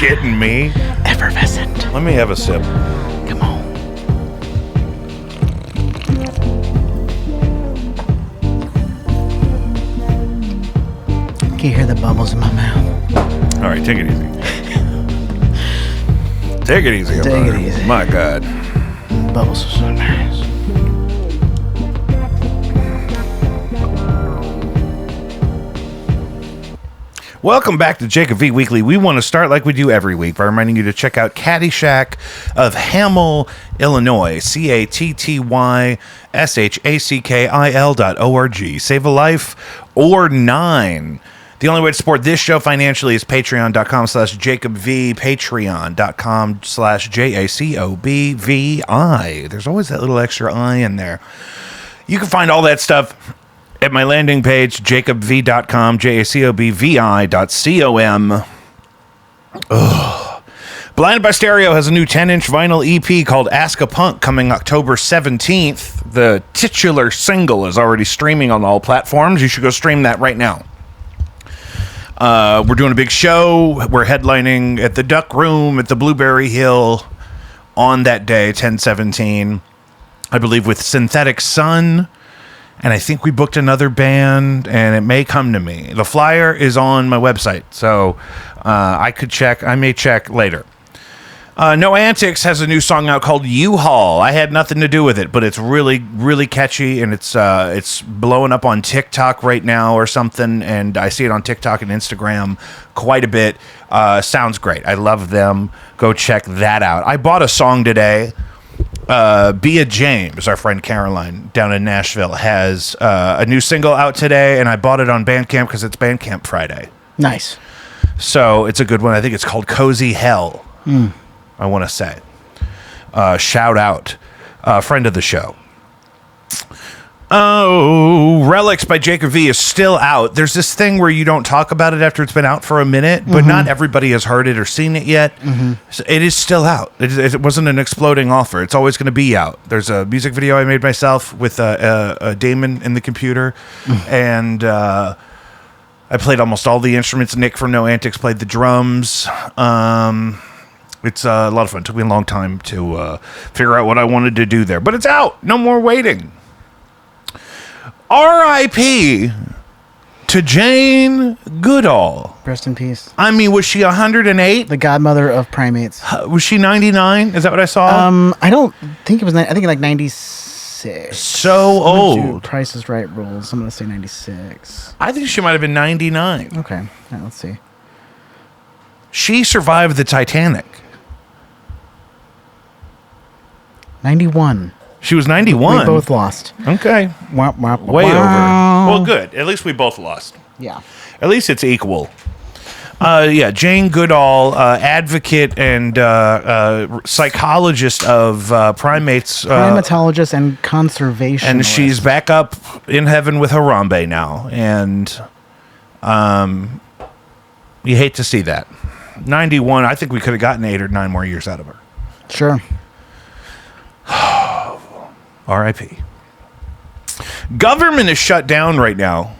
kidding me? Effervescent. Let me have a sip. Come on. Can you hear the bubbles in my mouth? All right, take it easy. Take it easy. Take it easy. My God. Bubbles are so nice. Welcome back to Jacob V Weekly. We want to start like we do every week by reminding you to check out Caddyshack of Hamel, Illinois. CATTYSHACKIL.org. Save a life or 9. The only way to support this show financially is patreon.com/JacobV, patreon.com/JACOBVI. There's always that little extra I in there. You can find all that stuff at my landing page, jacobv.com, JACOBVI.com. Blinded by Stereo has a new 10-inch vinyl EP called Ask a Punk coming October 17th. The titular single is already streaming on all platforms. You should go stream that right now. We're doing a big show. We're headlining at the Duck Room at the Blueberry Hill on that day, 10/17, I believe, with Synthetic Sun. And I think we booked another band, and it may come to me. The flyer is on my website, so I could check. I may check later. No Antics has a new song out called U-Haul. I had nothing to do with it, but it's really, really catchy, and it's blowing up on TikTok right now or something, and I see it on TikTok and Instagram quite a bit. Sounds great. I love them. Go check that out. I bought a song today. Bea James, our friend Caroline down in Nashville, has a new single out today, and I bought it on Bandcamp because it's Bandcamp Friday. Nice. So it's a good one. I think it's called Cozy Hell. I want to say. Shout out. Friend of the show. Oh, Relics by Jacob V is still out. There's this thing where you don't talk about it after it's been out for a minute, but not everybody has heard it or seen it yet. So it is still out. It wasn't an exploding offer. It's always going to be out. There's a music video I made myself with a Damon in the computer, and I played almost all the instruments. Nick from No Antics played the drums. It's a lot of fun. It took me a long time to figure out what I wanted to do there, but it's out. No more waiting. R.I.P. to Jane Goodall. Rest in peace. I mean, was she 108? The godmother of primates. Was she 99? Is that what I saw? I don't think it was. I think like 96. So old. Price is Right rules. I'm gonna say 96. I think she might have been 99. Okay. All right, let's see. She survived the Titanic. 91. She was 91. We both lost. Okay. Womp, womp, Way wow. over. Well, good. At least we both lost. Yeah. At least it's equal. Jane Goodall, advocate and psychologist of primates. Primatologist and conservationist. And she's back up in heaven with Harambe now. And you hate to see that. 91, I think we could have gotten 8 or 9 more years out of her. Sure. R.I.P. Government is shut down right now.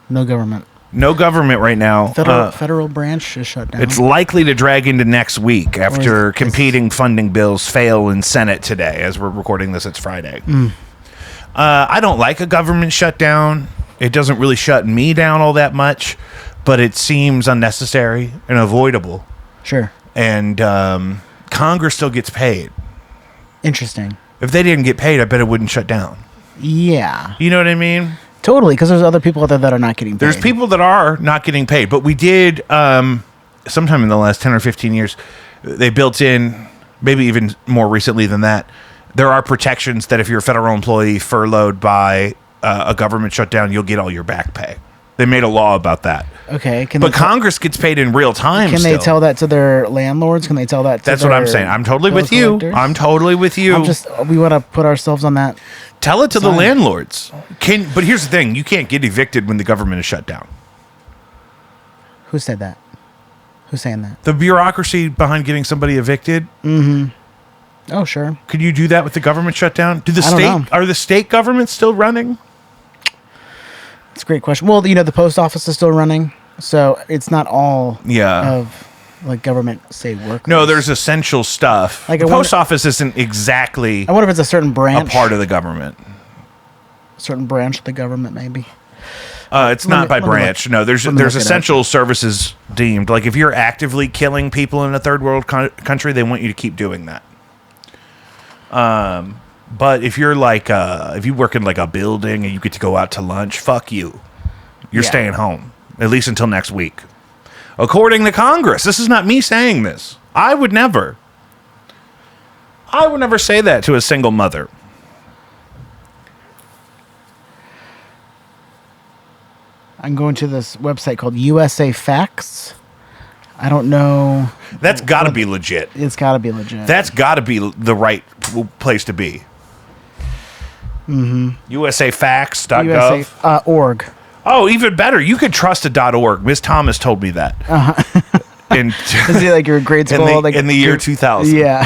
No government. No government right now. Federal branch is shut down. It's likely to drag into next week after competing funding bills fail in Senate today. As we're recording this, it's Friday. I don't like a government shutdown. It doesn't really shut me down all that much, but it seems unnecessary and avoidable. Sure. And Congress still gets paid. Interesting. If they didn't get paid, I bet it wouldn't shut down. Yeah. You know what I mean? Totally, because there's other people out there that are not getting paid. There's people that are not getting paid, but we did, sometime in the last 10 or 15 years, they built in, maybe even more recently than that, there are protections that if you're a federal employee furloughed by a government shutdown, you'll get all your back pay. They made a law about that. Okay. But Congress gets paid in real time. Can they tell that to their landlords? Can they tell that to That's what I'm saying. I'm totally with you. I'm totally with you. We want to put ourselves on that. Tell it to the landlords. But here's the thing. You can't get evicted when the government is shut down. Who said that? Who's saying that? The bureaucracy behind getting somebody evicted. Mm-hmm. Oh, sure. Could you do that with the government shutdown? Are the state governments still running? That's a great question. Well, the post office is still running. So it's not all Yeah. of like government, say, workers. No, there's essential stuff. Like, the I wonder- post office isn't exactly I wonder if it's a certain a branch. part of the government. Certain branch of the government, maybe. It's not by let me branch. No, there's let me look it up. essential services deemed. Like if you're actively killing people in a third world country, they want you to keep doing that. But if you're like if you work in like a building and you get to go out to lunch, fuck you. You're Yeah. staying home at least until next week. According to Congress, this is not me saying this. I would never say that to a single mother. I'm going to this website called USA Facts. I don't know. That's got to be legit. It's got to be legit. That's got to be the right place to be. Mm-hmm. USAFacts.gov. USA org. Oh, even better. You could trust a .org. Ms. Thomas told me that. In, Is it like your grade school? in the year 2000. Yeah.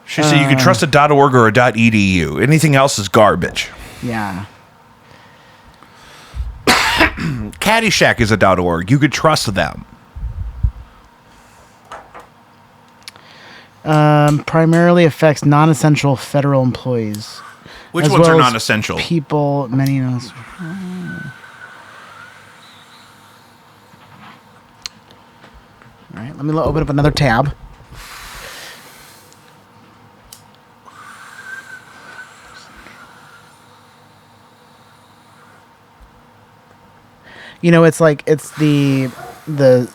She said you could trust a .org or a .edu. Anything else is garbage. Yeah. Caddyshack is a .org. You could trust them. Primarily affects non-essential federal employees. Which as ones well are as non-essential? People, many. All right, let me open up another tab. You know, it's like the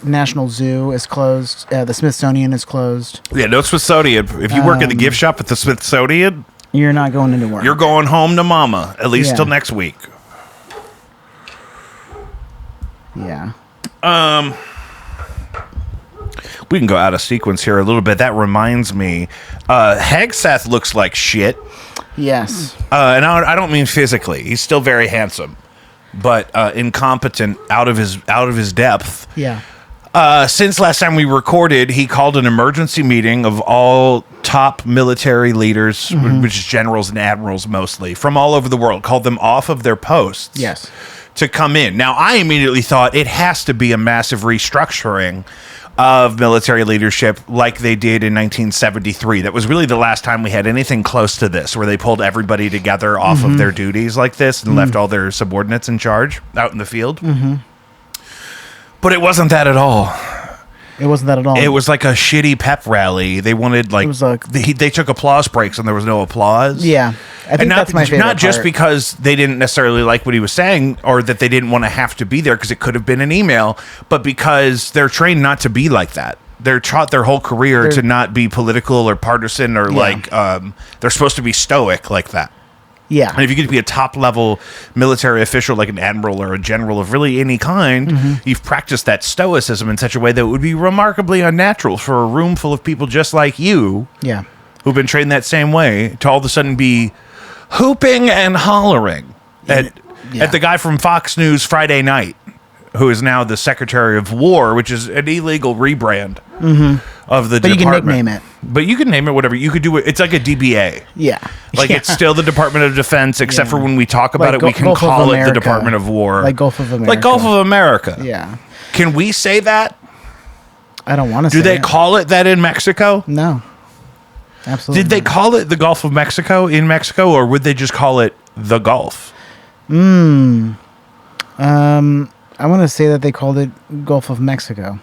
National Zoo is closed. The Smithsonian is closed. Yeah, no Smithsonian. If you work at the gift shop at the Smithsonian, You're not going into work. you're going home to mama, at least Yeah. till next week. Yeah. We can go out of sequence here a little bit. That reminds me, Hegseth looks like shit. Yes. And I don't mean physically. He's still very handsome, but incompetent, out of his depth. Yeah. Since last time we recorded, he called an emergency meeting of all top military leaders, which is generals and admirals mostly, from all over the world, called them off of their posts. Yes. To come in. Now, I immediately thought it has to be a massive restructuring of military leadership like they did in 1973. That was really the last time we had anything close to this, where they pulled everybody together off of their duties like this and left all their subordinates in charge out in the field. But it wasn't that at all. It wasn't that at all. It was like a shitty pep rally. They wanted like, It was like- they took applause breaks and there was no applause. Yeah. I think that's my favorite Not just part. because they didn't necessarily like what he was saying or that they didn't want to have to be there because it could have been an email, but because they're trained not to be like that. They're taught their whole career to not be political or partisan or they're supposed to be stoic like that. Yeah. And if you get to be a top-level military official like an admiral or a general of really any kind, you've practiced that stoicism in such a way that it would be remarkably unnatural for a room full of people just like you Yeah. who've been trained that same way to all of a sudden be hooping and hollering at the guy from Fox News Friday Night, who is now the Secretary of War, which is an illegal rebrand of the But you can department. nickname it. But you can name it whatever. You could do it. It's like a DBA. Yeah. Like Yeah. it's still the Department of Defense, except for when we talk about Like it, we can Gulf of call it the America. Department of War. Like Gulf of America. Like Gulf of America. Yeah. Can we say that? I don't want to say Do they it. call it that in Mexico? No. Absolutely. Did they not. call it the Gulf of Mexico in Mexico, or would they just call it the Gulf? I want to say that they called it Gulf of Mexico.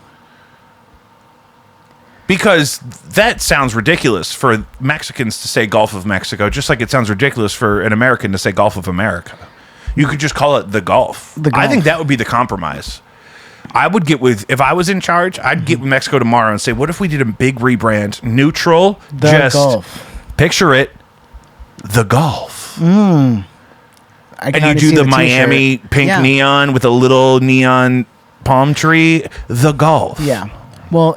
Because that sounds ridiculous for Mexicans to say Gulf of Mexico, just like it sounds ridiculous for an American to say Gulf of America. You could just call it the Gulf. The I think Gulf. that would be the compromise. I would get with, if I was in charge, I'd get with Mexico tomorrow and say, what if we did a big rebrand, neutral, The just Gulf. picture it, the Gulf. I And can you already do see the t-shirt. Miami pink Yeah. neon with a little neon palm tree, the Gulf. Yeah. Well,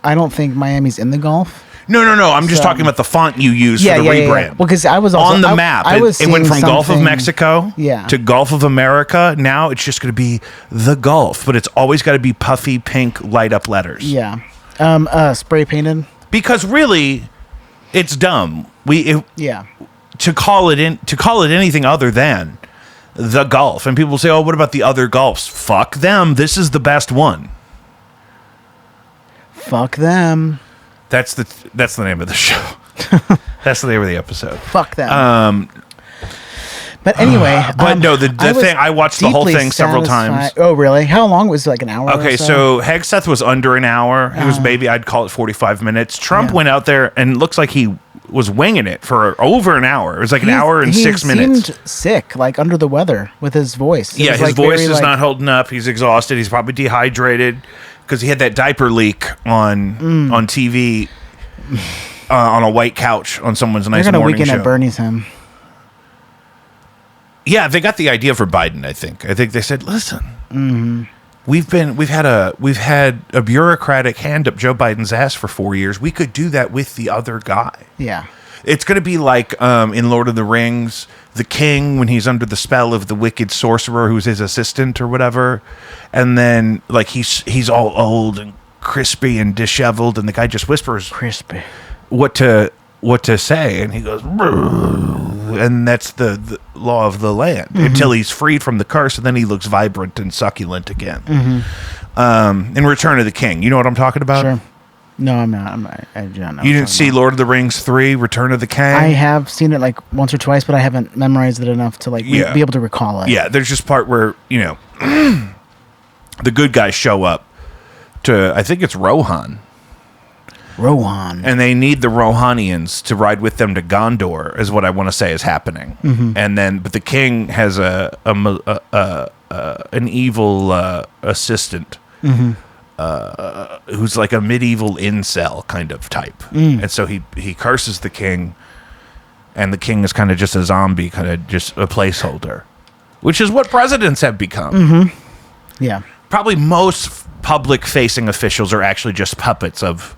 I don't think Miami's in the Gulf. No. I'm just So- talking about the font you use for the rebrand. Yeah. Well, because I was also On the map, I was it went seeing from Gulf of something- Mexico Yeah. to Gulf of America. Now it's just going to be the Gulf, but it's always got to be puffy pink light up letters. Yeah. Spray painted. Because really, it's dumb. Yeah. To call it anything other than the Gulf. And people say, oh, what about the other Gulfs? Fuck them. This is the best one. Fuck them. That's the name of the show. That's the name of the episode. Fuck them. But anyway, I watched the whole thing several times. Oh, really? How long was it? Like an hour? Okay, or so Hegseth was under an hour. It was maybe, I'd call it 45 minutes. Trump went out there and it looks like he was winging it for over an hour. It was like an hour and 6 minutes. He seemed sick, like under the weather with his voice. His voice is not holding up. He's exhausted. He's probably dehydrated because he had that diaper leak on TV on a white couch on someone's nice morning show. They're going to weekend at Bernie's him. Yeah, they got the idea for Biden. I think they said, "Listen, we've had a bureaucratic hand up Joe Biden's ass for 4 years. We could do that with the other guy." Yeah, it's going to be like in Lord of the Rings, the king when he's under the spell of the wicked sorcerer who's his assistant or whatever, and then like he's all old and crispy and disheveled, and the guy just whispers, "Crispy, what to say," and he goes, and that's the law of the land until he's freed from the curse, and then he looks vibrant and succulent again. In Return of the King, you know what I'm talking about? Sure. No, I'm not. I do not know. You didn't see Lord of the Rings 3, Return of the King? I have seen it like once or twice, but I haven't memorized it enough to be able to recall it. Yeah, there's just part where, the good guys show up to, I think it's Rohan. And they need the Rohanians to ride with them to Gondor, is what I want to say is happening. And but the king has an evil assistant who's like a medieval incel kind of type. And so he curses the king, and the king is kind of just a zombie, kind of just a placeholder, which is what presidents have become. Yeah. Probably most public-facing officials are actually just puppets of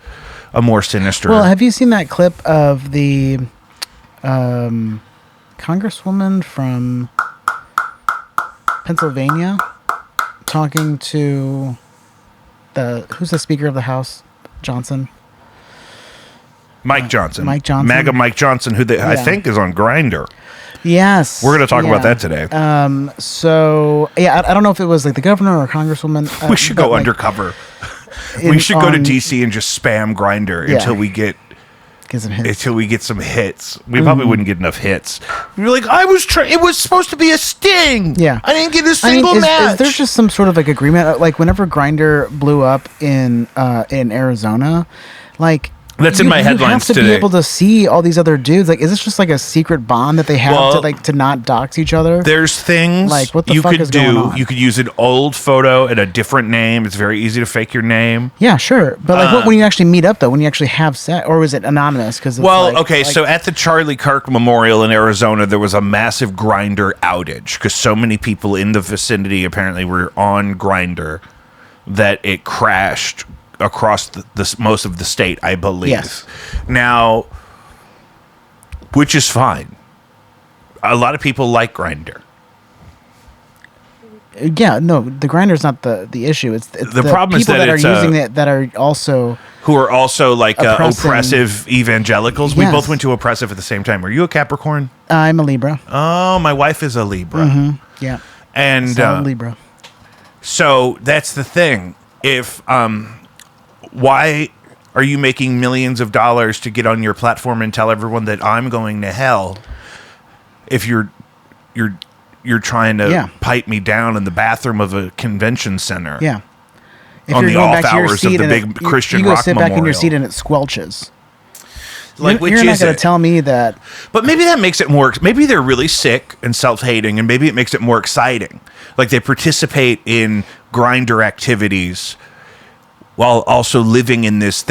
a more sinister. Well, have you seen that clip of the congresswoman from Pennsylvania talking to who's the Speaker of the House? Johnson? Mike Johnson. MAGA Mike Johnson, who I think is on Grindr. Yes. We're going to talk about that today. I don't know if it was like the governor or congresswoman. We should go undercover. We should go to DC and just spam Grindr until we get some hits. We probably wouldn't get enough hits. We were like, it was supposed to be a sting. Yeah, I didn't get a single match. Is there just some sort of like agreement? Like whenever Grindr blew up in Arizona, like. That's in my headlines today. You have to be able to see all these other dudes. Like, is this just like a secret bond that they have to not dox each other? There's things like what the fuck is going on? You could use an old photo and a different name. It's very easy to fake your name. Yeah, sure. But like, when you actually meet up, though, when you actually have sex, or was it anonymous? So at the Charlie Kirk Memorial in Arizona, there was a massive Grindr outage because so many people in the vicinity apparently were on Grindr that it crashed across the most of the state, I believe. Yes. Now, which is fine. A lot of people like Grindr. Yeah, no, the Grindr's not the issue. It's the problem people that are using it that are also who are also like oppressive evangelicals. Yes. We both went to oppressive at the same time. Are you a Capricorn? I'm a Libra. Oh, my wife is a Libra. Yeah, and Libra. So that's the thing. If why are you making millions of dollars to get on your platform and tell everyone that I'm going to hell if you're trying to pipe me down in the bathroom of a convention center? Yeah. If on you're the going off back to your hours of seat the and big Christian you go rock sit memorial. back in your seat and it squelches. Like, you're not going to tell me that. But maybe that makes it more. Maybe they're really sick and self-hating, and maybe it makes it more exciting. Like they participate in Grindr activities while also living in this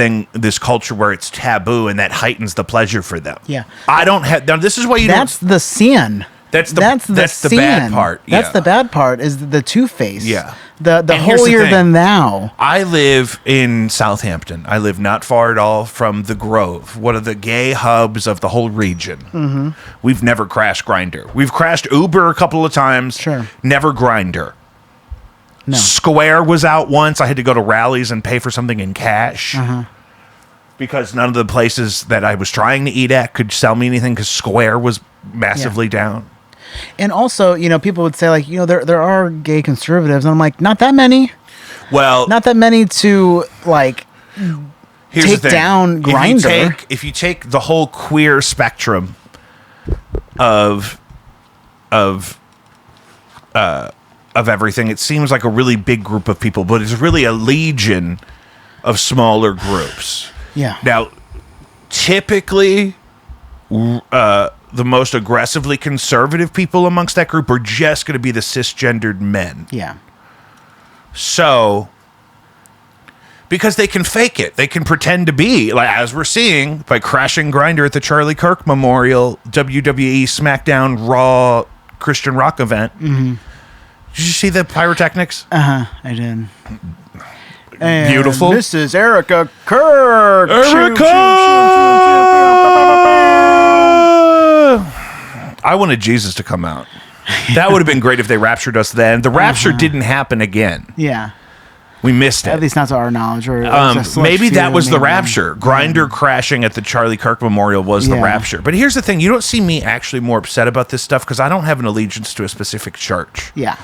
culture where it's taboo, and that heightens the pleasure for them. Yeah, I don't have. Now, this is why you. That's the sin. That's the bad part. That's the bad part. Is the two-face. Yeah. The holier than thou. I live in Southampton. I live not far at all from the Grove, one of the gay hubs of the whole region. Mm-hmm. We've never crashed Grindr. We've crashed Uber a couple of times. Sure. Never Grindr. No. Square was out once. I had to go to rallies and pay for something in cash. Uh-huh. Because none of the places that I was trying to eat at could sell me anything because Square was massively down. And also, people would say like, there are gay conservatives, and I'm like, not that many. Well, Not that many to like here's take the thing. down Grindr. If you take the whole queer spectrum of everything, it seems like a really big group of people, but it's really a legion of smaller groups. Yeah. Now, typically, the most aggressively conservative people amongst that group are just going to be the cisgendered men. Yeah. So, because they can fake it, they can pretend to be, like as we're seeing by crashing Grindr at the Charlie Kirk Memorial WWE SmackDown Raw Christian rock event. Mm-hmm. Did you see the pyrotechnics? I did. And beautiful. This is Erica Kirk. I wanted Jesus to come out. That would have been great if they raptured us then. The rapture didn't happen again. Yeah. We missed it. At least not to our knowledge. Or maybe that was the rapture. Grindr crashing at the Charlie Kirk Memorial was the rapture. But here's the thing. You don't see me actually more upset about this stuff because I don't have an allegiance to a specific church. Yeah.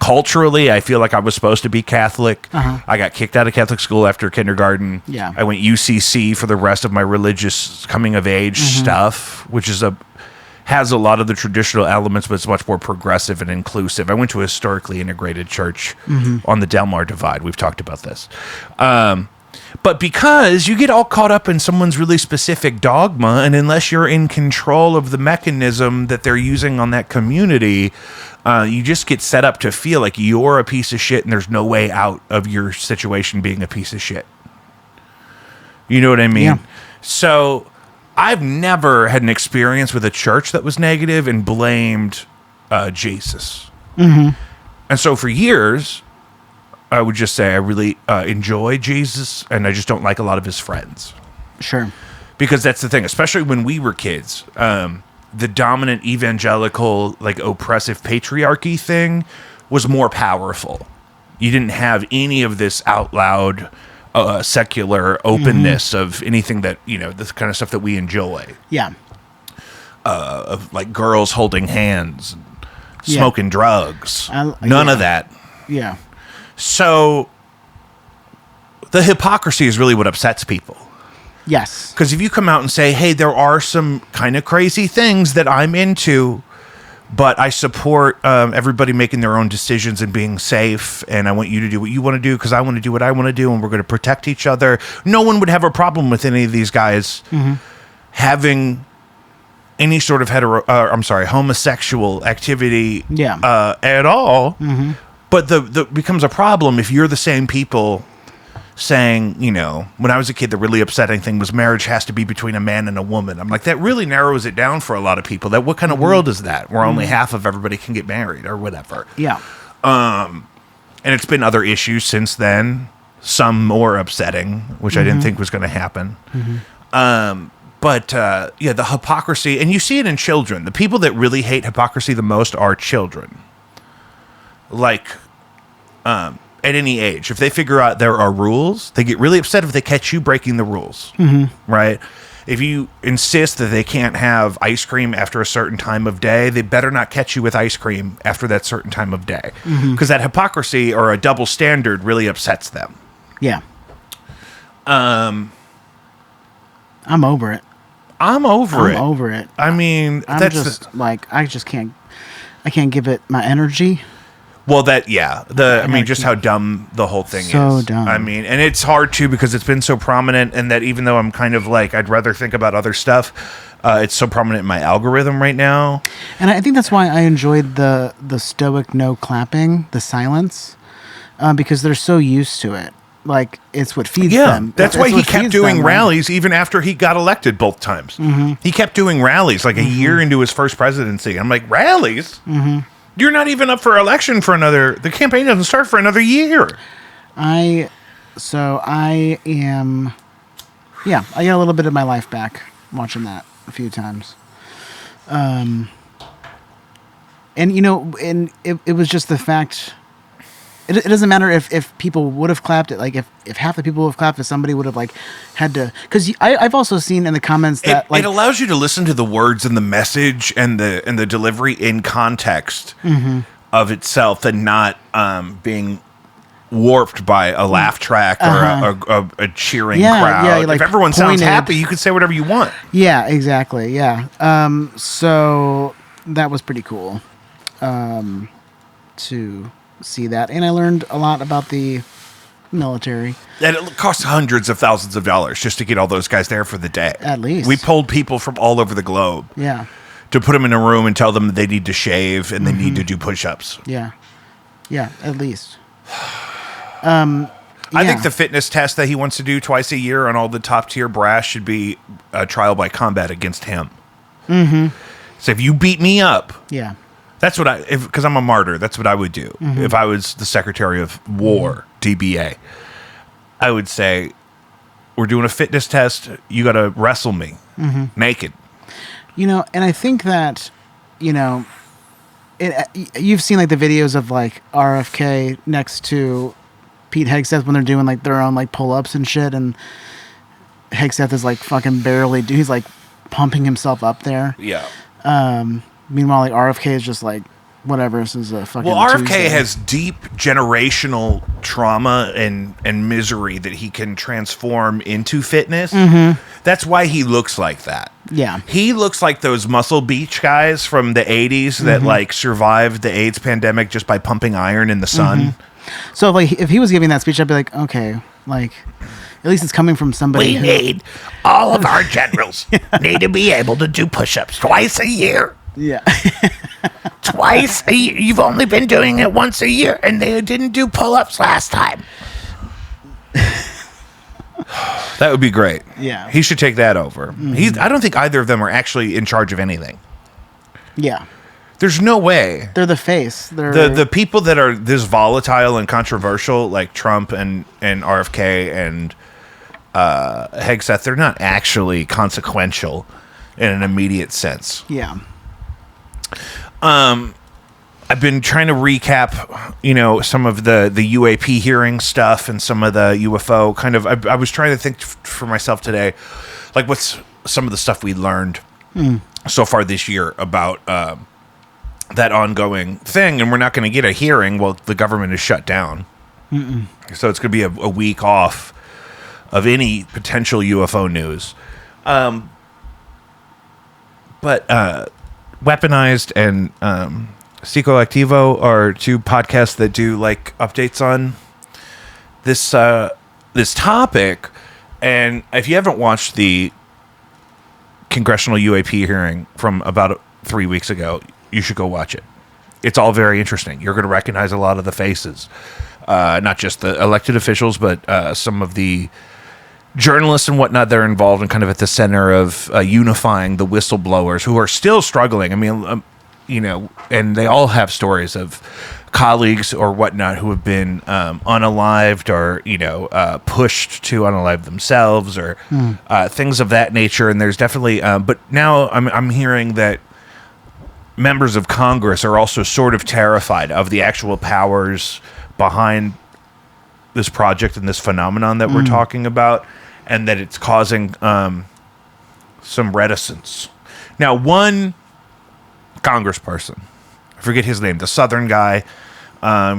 Culturally, I feel like I was supposed to be Catholic. I got kicked out of Catholic school after kindergarten. Yeah. I went UCC for the rest of my religious coming of age stuff, which has a lot of the traditional elements, but it's much more progressive and inclusive. I went to a historically integrated church on the Del Mar Divide. We've talked about this. But because you get all caught up in someone's really specific dogma, and unless you're in control of the mechanism that they're using on that community, you just get set up to feel like you're a piece of shit and there's no way out of your situation being a piece of shit. You know what I mean? Yeah. So I've never had an experience with a church that was negative and blamed Jesus. And so for years, I would just say I really enjoy Jesus, and I just don't like a lot of his friends. Sure. Because that's the thing, especially when we were kids, the dominant evangelical, like oppressive patriarchy thing was more powerful. You didn't have any of this out loud secular openness of anything that, this kind of stuff that we enjoy. Yeah. Of like girls holding hands, and smoking drugs. None of that. Yeah. So the hypocrisy is really what upsets people. Yes. Because if you come out and say, hey, there are some kind of crazy things that I'm into, but I support everybody making their own decisions and being safe, and I want you to do what you want to do because I want to do what I want to do, and we're going to protect each other. No one would have a problem with any of these guys having any sort of homosexual activity at all. But the becomes a problem if you're the same people saying, when I was a kid, the really upsetting thing was marriage has to be between a man and a woman. I'm like, that really narrows it down for a lot of people. That what kind of world is that where only half of everybody can get married or whatever? Yeah. And it's been other issues since then, some more upsetting, which I didn't think was going to happen. But the hypocrisy, and you see it in children. The people that really hate hypocrisy the most are children. Like, at any age, if they figure out there are rules, they get really upset if they catch you breaking the rules, right? If you insist that they can't have ice cream after a certain time of day, they better not catch you with ice cream after that certain time of day, because that hypocrisy or a double standard really upsets them. Yeah. I'm over it. I'm over it. I mean, I just can't give it my energy. Well, just how dumb the whole thing is. So dumb. I mean, and it's hard too because it's been so prominent, and that even though I'm kind of like, I'd rather think about other stuff, it's so prominent in my algorithm right now. And I think that's why I enjoyed the stoic no clapping, the silence, because they're so used to it. Like, it's what feeds them. That's why he kept doing rallies even after he got elected both times. He kept doing rallies like a year into his first presidency. I'm like, rallies? You're not even up for election the campaign doesn't start for another year. I got a little bit of my life back watching that a few times. And it was just the fact it doesn't matter if people would have clapped it. Like if half the people would have clapped, if somebody would have like had to, because I've also seen in the comments that it allows you to listen to the words and the message and the delivery in context of itself, and not being warped by a laugh track or a cheering crowd. Yeah, like if everyone sounds pointed. happy, you can say whatever you want. Yeah, exactly. Yeah. So that was pretty cool to see that, and I learned a lot about the military. And it costs hundreds of thousands of dollars just to get all those guys there for the day. At least. We pulled people from all over the globe. Yeah. To put them in a room and tell them that they need to shave and they need to do push-ups. Yeah. Yeah, at least. I think the fitness test that he wants to do twice a year on all the top-tier brass should be a trial by combat against him. So if you beat me up... Yeah. That's what because I'm a martyr, that's what I would do. If I was the Secretary of War, DBA, I would say, we're doing a fitness test, you got to wrestle me naked. And I think that, you've seen like the videos of like RFK next to Pete Hegseth when they're doing like their own like pull-ups and shit, and Hegseth is like fucking he's like pumping himself up there. Yeah. Meanwhile, like RFK is just like, whatever, this is a fucking RFK Tuesday. has deep generational trauma and misery that he can transform into fitness. That's why he looks like that. Yeah. He looks like those Muscle Beach guys from the 80s that like survived the AIDS pandemic just by pumping iron in the sun. So like if he was giving that speech, I'd be like, okay, like at least it's coming from somebody. We need all of our generals need to be able to do push-ups twice a year. Yeah. Twice a year. You've only been doing it once a year, and they didn't do pull-ups last time. That would be great. Yeah. He should take that over. I don't think either of them are actually in charge of anything. Yeah. There's no way. They're the face. They're the people that are this volatile and controversial, like Trump and RFK and Hegseth, they're not actually consequential in an immediate sense. Yeah. I've been trying to recap, some of the UAP hearing stuff and some of the UFO kind of. I was trying to think for myself today, like what's some of the stuff we learned so far this year about that ongoing thing, and we're not going to get a hearing while the government is shut down. So it's going to be a week off of any potential UFO news. But Weaponized and Psicoactivo are two podcasts that do like updates on this this topic. And if you haven't watched the congressional UAP hearing from about 3 weeks ago, you should go watch it. It's all very interesting. You're going to recognize a lot of the faces, not just the elected officials, but some of the journalists and whatnot. They're involved and kind of at the center of unifying the whistleblowers who are still struggling. I mean, and they all have stories of colleagues or whatnot who have been unalived or, pushed to unalive themselves or things of that nature. And there's definitely, but now I'm hearing that members of Congress are also sort of terrified of the actual powers behind this project and this phenomenon that we're talking about, and that it's causing some reticence. Now, one congressperson, I forget his name, the Southern guy,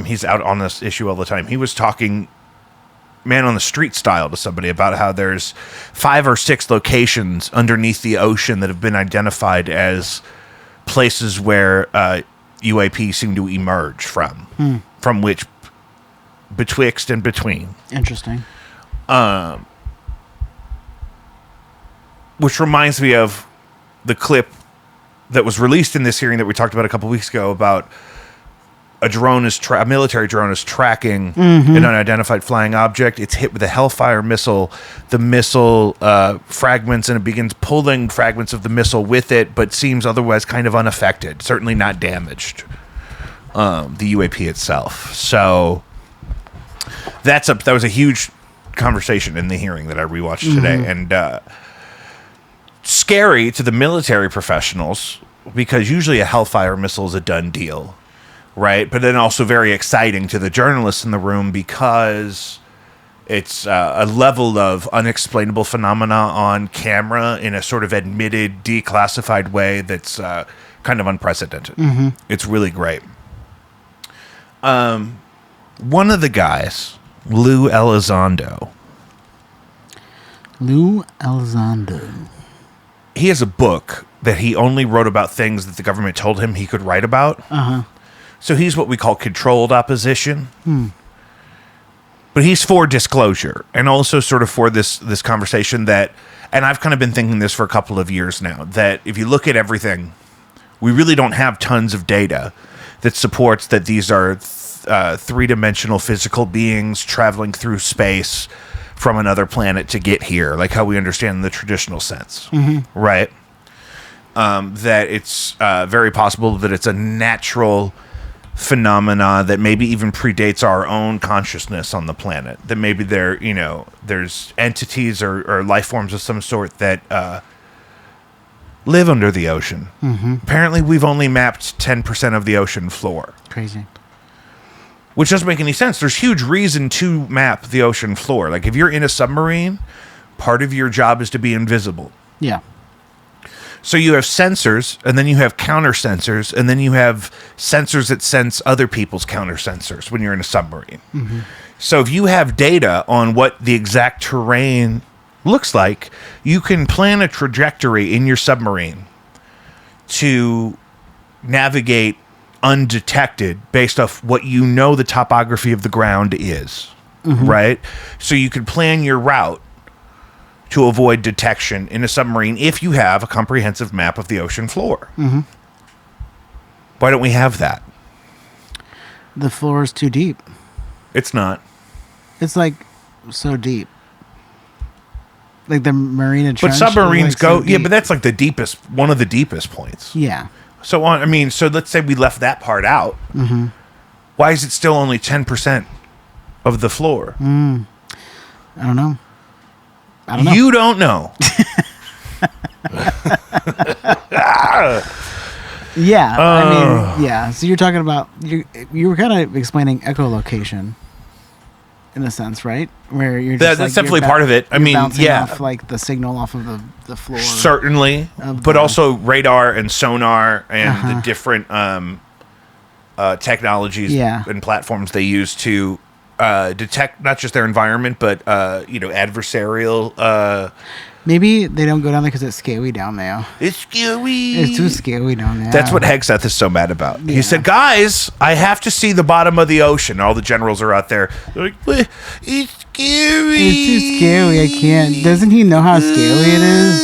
he's out on this issue all the time. He was talking man on the street style to somebody about how there's 5 or 6 locations underneath the ocean that have been identified as places where UAP seem to emerge from which betwixt and between. Interesting. Which reminds me of the clip that was released in this hearing that we talked about a couple weeks ago about a military drone is tracking an unidentified flying object. It's hit with a Hellfire missile. The missile fragments, and it begins pulling fragments of the missile with it, but seems otherwise kind of unaffected, certainly not damaged, the UAP itself. So that was a huge conversation in the hearing that I rewatched today, and scary to the military professionals, because usually a Hellfire missile is a done deal, right? But then also very exciting to the journalists in the room because it's a level of unexplainable phenomena on camera in a sort of admitted, declassified way that's kind of unprecedented. It's really great. One of the guys, Lou Elizondo, he has a book that he only wrote about things that the government told him he could write about. So he's what we call controlled opposition. But he's for disclosure and also sort of for this conversation that, and I've kind of been thinking this for a couple of years now, that if you look at everything, we really don't have tons of data that supports that these are three-dimensional physical beings traveling through space from another planet to get here, like how we understand in the traditional sense, right? That it's very possible that it's a natural phenomena that maybe even predates our own consciousness on the planet. That maybe there's entities or life forms of some sort that live under the ocean. Apparently, we've only mapped 10% of the ocean floor. Crazy. Which doesn't make any sense. There's huge reason to map the ocean floor. Like if you're in a submarine, part of your job is to be invisible. Yeah. So you have sensors, and then you have counter sensors, and then you have sensors that sense other people's counter sensors when you're in a submarine. So if you have data on what the exact terrain looks like, you can plan a trajectory in your submarine to navigate undetected based off what you know the topography of the ground is, right? So you could plan your route to avoid detection in a submarine if you have a comprehensive map of the ocean floor. Why don't we have that? The floor is too deep. It's not. It's like so deep. Like the Marina Trench. But submarines like go, so yeah, deep. but that's like the deepest, one of the deepest points. Yeah. So so let's say we left that part out. Why is it still only 10% of the floor? I don't know. You don't know. Yeah, I mean, yeah. So you're talking about you were kind of explaining echolocation, in a sense, right? Where you're just that's definitely part of it. I mean, yeah, off, like the signal off of the floor. Certainly, but also radar and sonar and the different technologies and platforms they use to detect not just their environment, but adversarial. Maybe they don't go down there because it's scary down there. It's scary. It's too scary down there. That's what Hegseth is so mad about. Yeah. He said, "Guys, I have to see the bottom of the ocean." All the generals are out there. They're like, "It's scary. It's too scary. I can't." Doesn't he know how scary it is?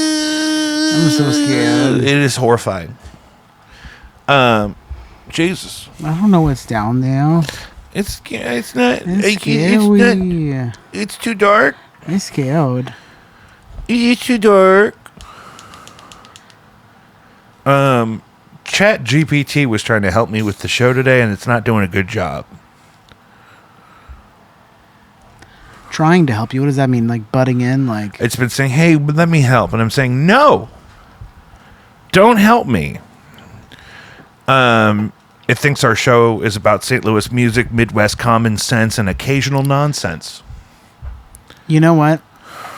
I'm so scared. It is horrifying. Jesus. I don't know what's down there. It's not. It's scary. It's too dark. I'm scared. It's too dark. Chat GPT was trying to help me with the show today, and it's not doing a good job. Trying to help you? What does that mean? Like butting in? Like it's been saying, "Hey, let me help," and I'm saying, "No, don't help me." It thinks our show is about St. Louis music, Midwest common sense, and occasional nonsense. You know what?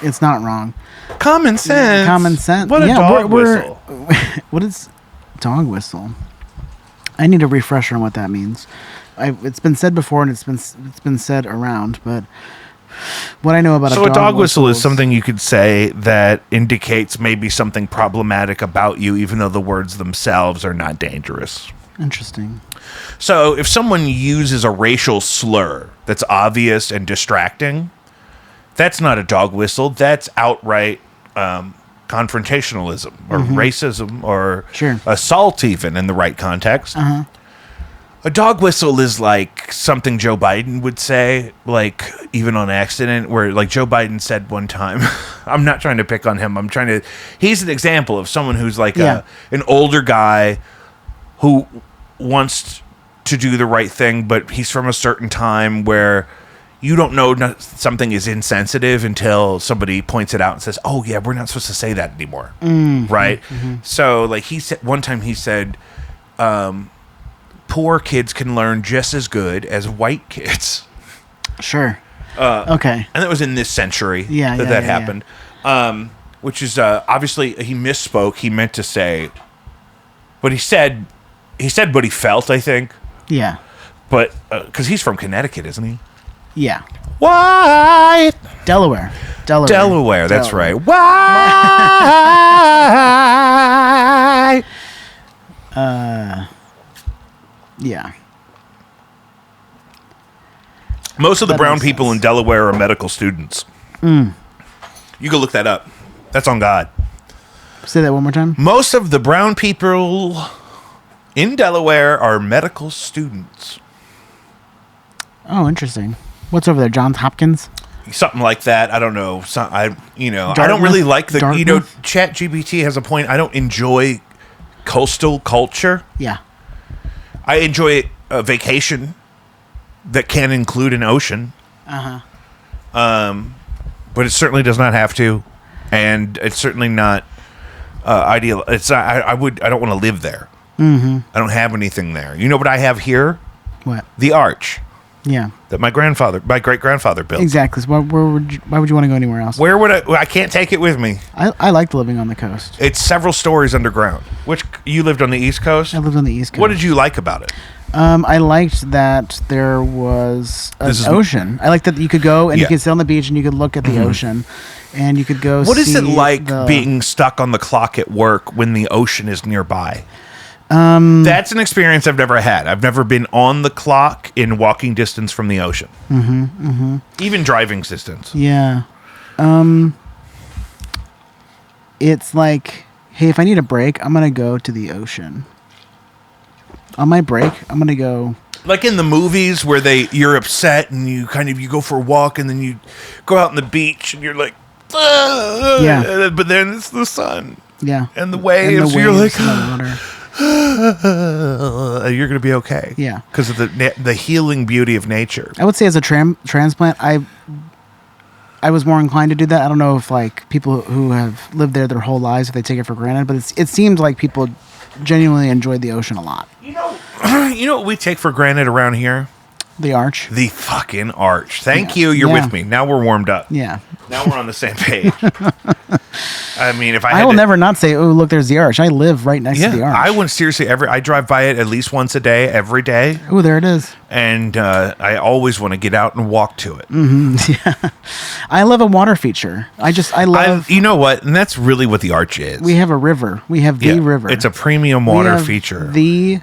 It's not wrong. Common sense. Common sense. What a dog whistle. What is dog whistle? I need a refresher on what that means. It's been said before, and it's been said around, but what I know about a dog whistle is something you could say that indicates maybe something problematic about you, even though the words themselves are not dangerous. Interesting. So if someone uses a racial slur that's obvious and distracting, that's not a dog whistle. That's outright confrontationalism or racism or assault, even in the right context. A dog whistle is like something Joe Biden would say, like even on accident, where like Joe Biden said one time, I'm not trying to pick on him. He's an example of someone who's like an older guy who wants to do the right thing, but he's from a certain time where you don't know something is insensitive until somebody points it out and says, "Oh yeah, we're not supposed to say that anymore." Right? So like he said one time, he said, poor kids can learn just as good as white kids. Sure. Okay. And that was in this century Yeah, that yeah. happened. Which is obviously he misspoke. He meant to say, but he said what he felt, I think. Yeah. But because he's from Connecticut, isn't he? Yeah. White Delaware. That's right. White. Yeah. Most of the That brown makes people sense. in Delaware are medical students. You can look that up. That's on God. Say that one more time. Most of the brown people in Delaware are medical students. Oh, interesting. What's over there? Johns Hopkins? Something like that. I don't know. I don't Dartmouth? really like the, Dartmouth? ChatGPT has a point. I don't enjoy coastal culture. Yeah. I enjoy a vacation that can include an ocean. But it certainly does not have to. And it's certainly not ideal. It's not, I don't want to live there. I don't have anything there. You know what I have here? What? The arch Yeah. that my great grandfather built. Exactly. So why would you want to go anywhere else? Where would I can't take it with me. I liked living on the coast. It's several stories underground. Which you lived on the East Coast? I lived on the East Coast. What did you like about it? I liked that there was an This is- ocean. I liked that you could go and you Yeah. could sit on the beach and you could look at the ocean, and you could go. What is it see like the- being stuck on the clock at work when the ocean is nearby? That's an experience I've never had. I've never been on the clock in walking distance from the ocean. Even driving distance. Yeah. It's like, hey, if I need a break, I'm gonna go to the ocean. On my break, I'm gonna go. Like in the movies where you're upset and you go for a walk and then you go out on the beach and you're like, Yeah. but then it's the sun Yeah. and the waves. And You're like, and the water. you're gonna be okay. Yeah. because of the healing beauty of nature. I would say as a transplant, I was more inclined to do that. I don't know if like people who have lived there their whole lives, if they take it for granted, but it seems like people genuinely enjoyed the ocean a lot. You know what we take for granted around here? The arch. The fucking arch. Thank Yeah. you. You're Yeah. with me. Now we're warmed up. Yeah. Now we're on the same page. I mean, if I will never not say, oh, look, there's the arch. I live right next to the arch. I went seriously I drive by it at least once a day, every day, Oh, there it is. and I always want to get out and walk to it. I love a water feature. I love. You know what? And that's really what the arch is. We have a river. We have the Yeah, river. It's a premium We water have feature. The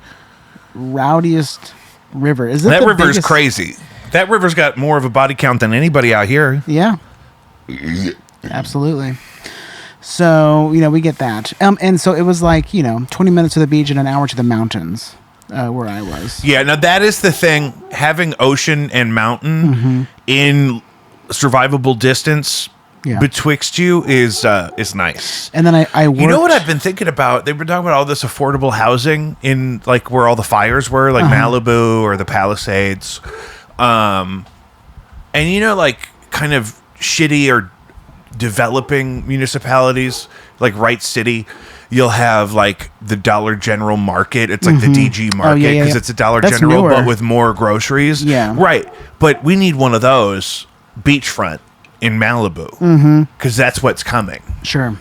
rowdiest river. Is it That the river is biggest- crazy. That river's got more of a body count than anybody out here. Yeah. Absolutely. So, we get that. And so it was like, 20 minutes to the beach and an hour to the mountains where I was. Yeah, now that is the thing. Having ocean and mountain in survivable distance Yeah. betwixt you is nice. And then I worked. You know what I've been thinking about? They've been talking about all this affordable housing in like where all the fires were, like Malibu or the Palisades. And like kind of shitty or developing municipalities like Wright City, you'll have like the Dollar General Market. It's like the DG Market because it's a Dollar That's General newer. but with more groceries. Yeah. Right. But we need one of those beachfront in Malibu because that's what's coming. Sure.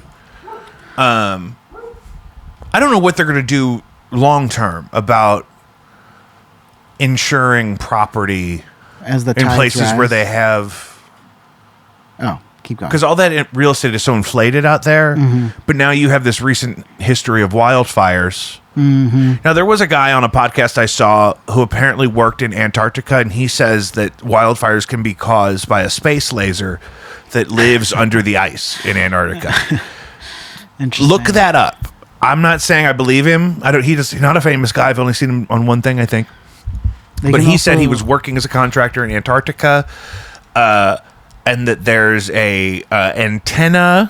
I don't know what they're going to do long term about insuring property As the in tides places rise. where they have, Oh, keep going. because all that real estate is so inflated out there. But now you have this recent history of wildfires. Now there was a guy on a podcast I saw who apparently worked in Antarctica, and he says that wildfires can be caused by a space laser that lives under the ice in Antarctica. Interesting. Look that up. I'm not saying I believe him. He's not a famous guy. I've only seen him on one thing, I think. They But can he said he also- was working as a contractor in Antarctica, and that there's a antenna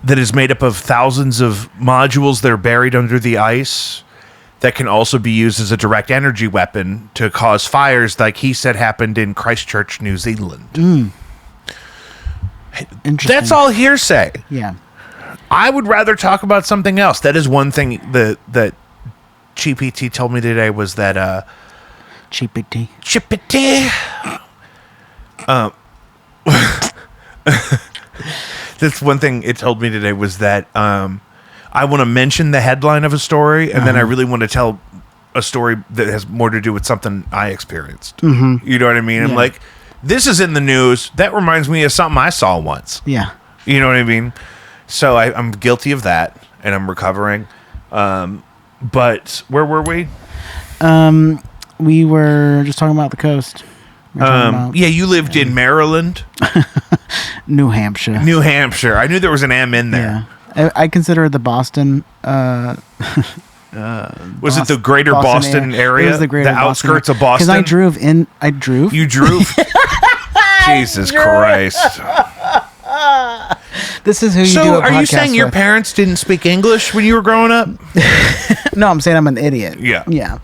that is made up of thousands of modules that are buried under the ice that can also be used as a direct energy weapon to cause fires, like he said happened in Christchurch, New Zealand. Interesting. That's all hearsay. Yeah. I would rather talk about something else. That is one thing that GPT told me today was that GPT. Chippity. That's one thing it told me today was that I want to mention the headline of a story, and then I really want to tell a story that has more to do with something I experienced. Mm-hmm. You know what I mean? I'm like, this is in the news. That reminds me of something I saw once. Yeah. You know what I mean? So I'm guilty of that, and I'm recovering. But where were we? We were just talking about the coast. Yeah, you lived in Maryland. New Hampshire. New Hampshire. I knew there was an M in there. Yeah. I consider it the Boston... Was it the greater Boston area? It was the greater outskirts of Boston? Because I drove. You drove? Jesus Christ. This is who you do a podcast are you saying your with. parents didn't speak English when you were growing up? No, I'm saying I'm an idiot. Yeah. Yeah.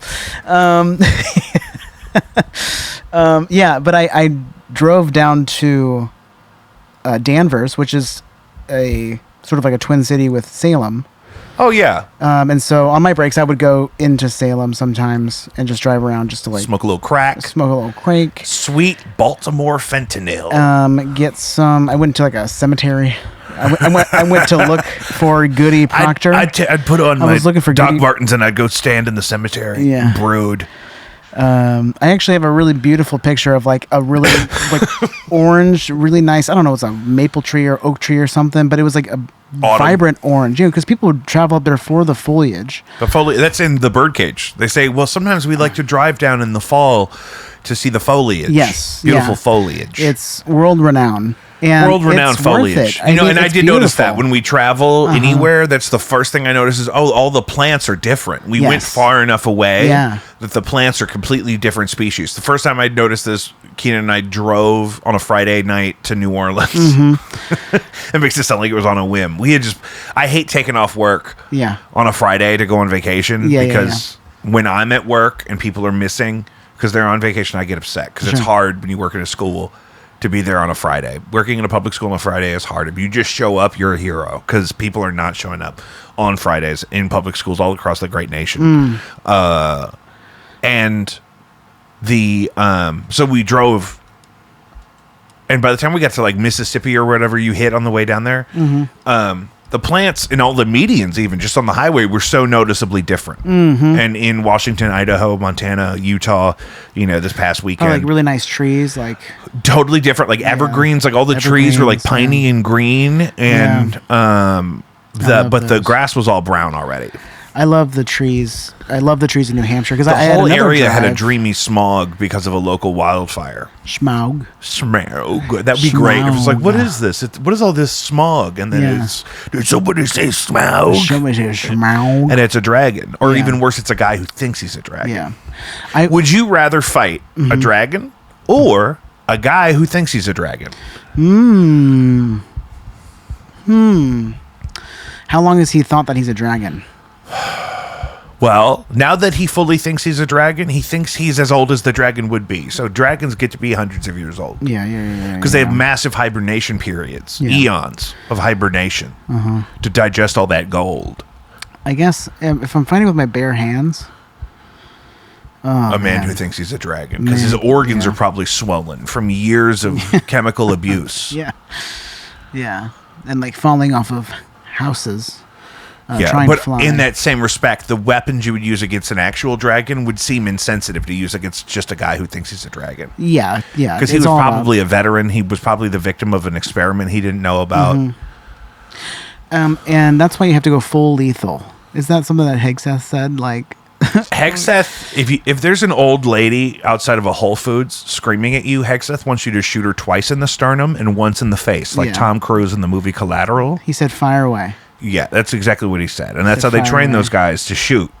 Yeah, but I drove down to Danvers, which is a sort of like a twin city with Salem. Oh, yeah. And so on my breaks, I would go into Salem sometimes and just drive around just to like smoke a little crack. Smoke a little crack. Sweet Baltimore fentanyl. Get some. I went to like a cemetery. I went to look for Goody Proctor. I'd put on my looking for Doc Goody. Martens and I'd go stand in the cemetery. Yeah. And brood. I actually have a really beautiful picture of like a really like orange, really nice. I don't know, it's a maple tree or oak tree or something, but it was like a vibrant orange. You know, because people would travel up there for the foliage. The foliage, that's in the birdcage. They say, well, sometimes we like to drive down in the fall to see the foliage. Yes, beautiful foliage. It's world renowned. And world-renowned foliage. You know, and I did notice that when we travel anywhere, that's the first thing I notice is, all the plants are different. We went far enough away that the plants are completely different species. The first time I noticed this, Keenan and I drove on a Friday night to New Orleans. It makes it sound like it was on a whim. I hate taking off work on a Friday to go on vacation because when I'm at work and people are missing because they're on vacation, I get upset because it's hard when you work in a school to be there on a Friday. Working in a public school on a Friday is hard. If you just show up, you're a hero because people are not showing up on Fridays in public schools all across the great nation. And so we drove, and by the time we got to like Mississippi or whatever you hit on the way down there, the plants and all the medians, even just on the highway, were so noticeably different. And in Washington, Idaho, Montana, Utah, this past weekend, like really nice trees, like totally different, like evergreens, like all the trees were like piney and green, and the grass was all brown already. I love the trees. I love the trees in New Hampshire because the whole area had a dreamy smog because of a local wildfire. Smog. That'd be great. If it's like, what is this? What is all this smog? And then did somebody say smog? Somebody say smog. And it's a dragon, or even worse, it's a guy who thinks he's a dragon. Yeah. Would you rather fight a dragon or a guy who thinks he's a dragon? How long has he thought that he's a dragon? Well, now that he fully thinks he's a dragon, he thinks he's as old as the dragon would be. So dragons get to be hundreds of years old. Yeah. Because they have massive hibernation periods, eons of hibernation to digest all that gold. I guess if I'm fighting with my bare hands... a man who thinks he's a dragon. Because his organs are probably swollen from years of chemical abuse. Yeah. And like falling off of houses. But in that same respect, the weapons you would use against an actual dragon would seem insensitive to use against just a guy who thinks he's a dragon. Yeah. Because he was probably a veteran. He was probably the victim of an experiment he didn't know about. And that's why you have to go full lethal. Is that something that Hegseth said? Like, Hegseth, if there's an old lady outside of a Whole Foods screaming at you, Hegseth wants you to shoot her twice in the sternum and once in the face, like Tom Cruise in the movie Collateral. He said, fire away. Yeah, that's exactly what he said. And that's how they train those guys to shoot.